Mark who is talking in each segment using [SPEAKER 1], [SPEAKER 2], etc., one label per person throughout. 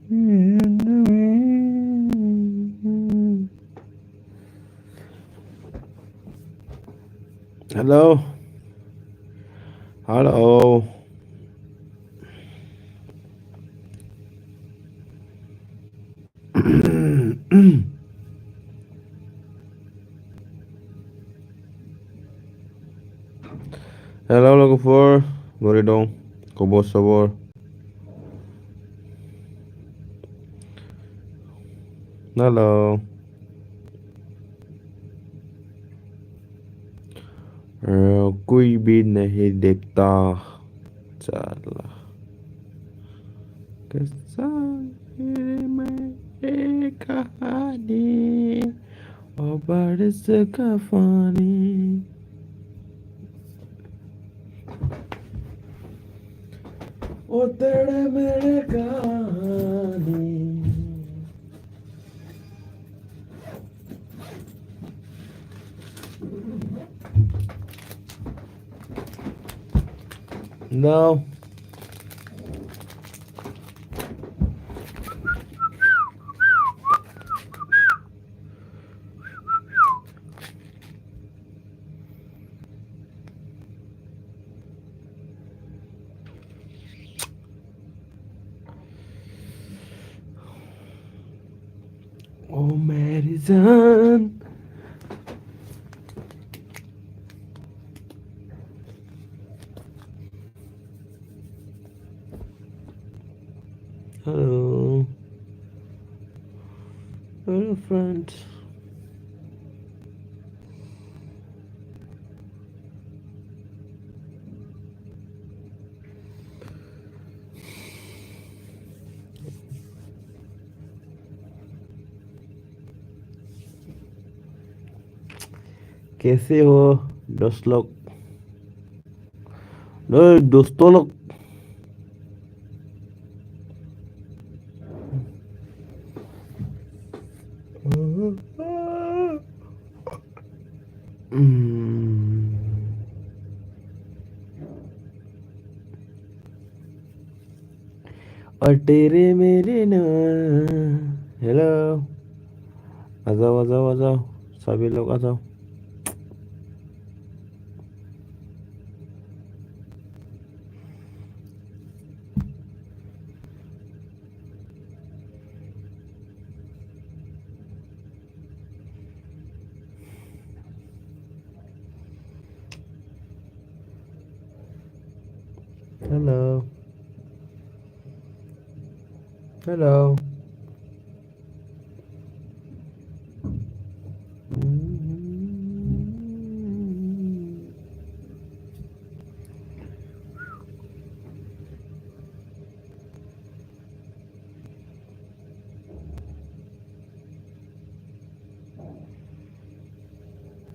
[SPEAKER 1] Hello, hello, hello lagu for boleh dong kobo sabor. Hello, कोई भी नहीं देखता चला कैसा में एक कहानी और बारिश का पानी ओ तेरे मेरे कहानी. No. Oh मेरी जान. Hello. Hello friend. कैसे हो दोस्त लोग. दोस्तों लोग. और तेरे मेरे नाम. हेलो. आ जाओ आ जाओ आ जाओ सभी लोग आ जाओ. हेलो. हेलो.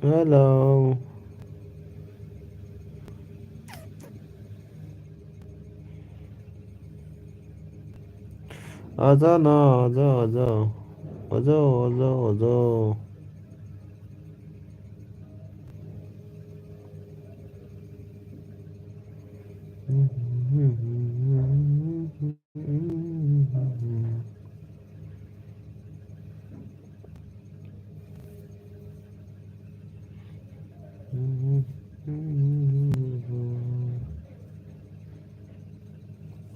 [SPEAKER 1] हेलो. आ जाओ ना आ जाओ आ जाओ आ जाओ आ जाओ आ जाओ.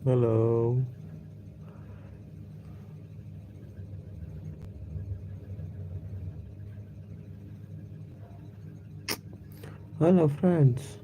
[SPEAKER 1] Hello. Hello friends.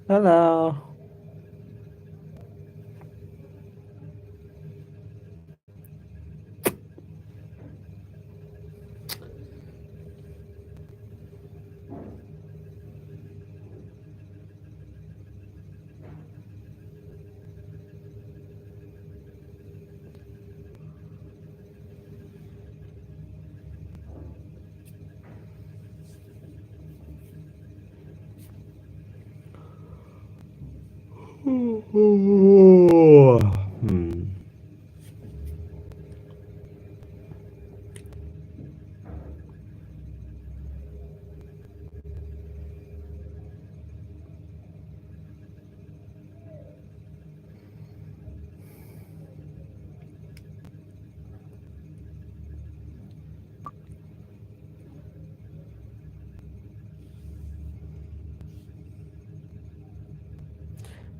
[SPEAKER 1] Hello. Hmm.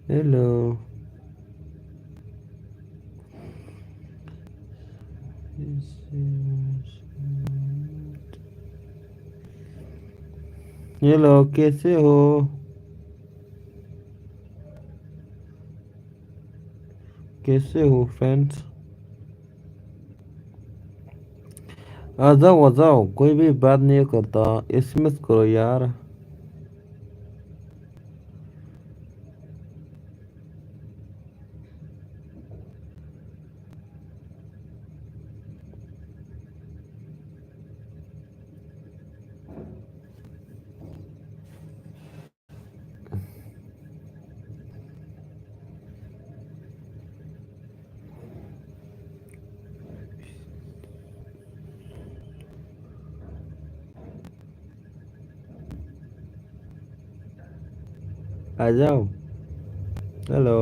[SPEAKER 1] Hello. Hello, कैसे हो? कैसे हो फ्रेंड्स? आ जाओ, कोई भी बात नहीं करता। एसएमएस करो यार। आ जाओ। Hello.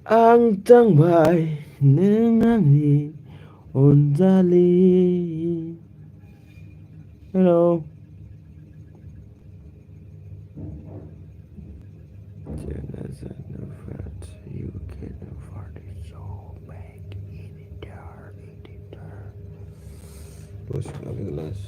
[SPEAKER 1] Ang bay nengangi onjali. Hello. Jenazah Nufrat, you can afford it so back editor. Terus lagi gelas.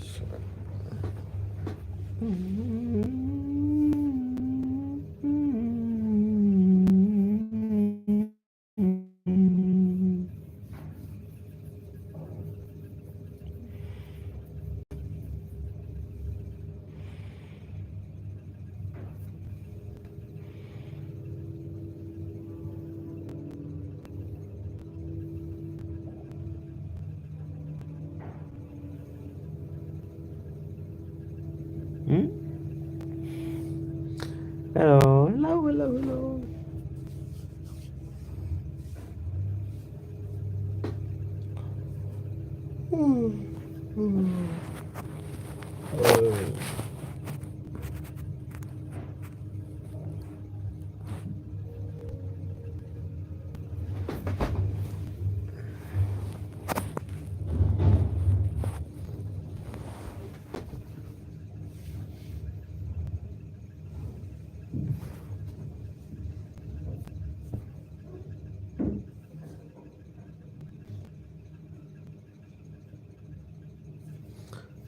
[SPEAKER 1] Hmm? Hello, hello, hello, hello.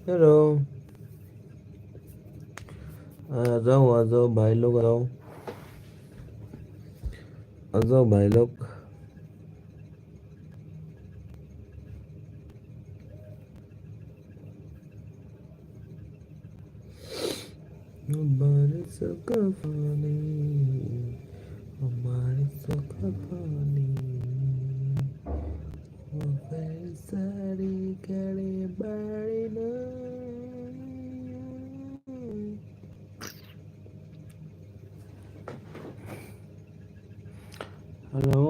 [SPEAKER 1] Hello. आ जाओ भाई लोग, आ जाओ। आ जाओ भाई लोग। बारिश का पानी, बारिश का पानी, वो सारी करे बाड़ी ना। हेलो।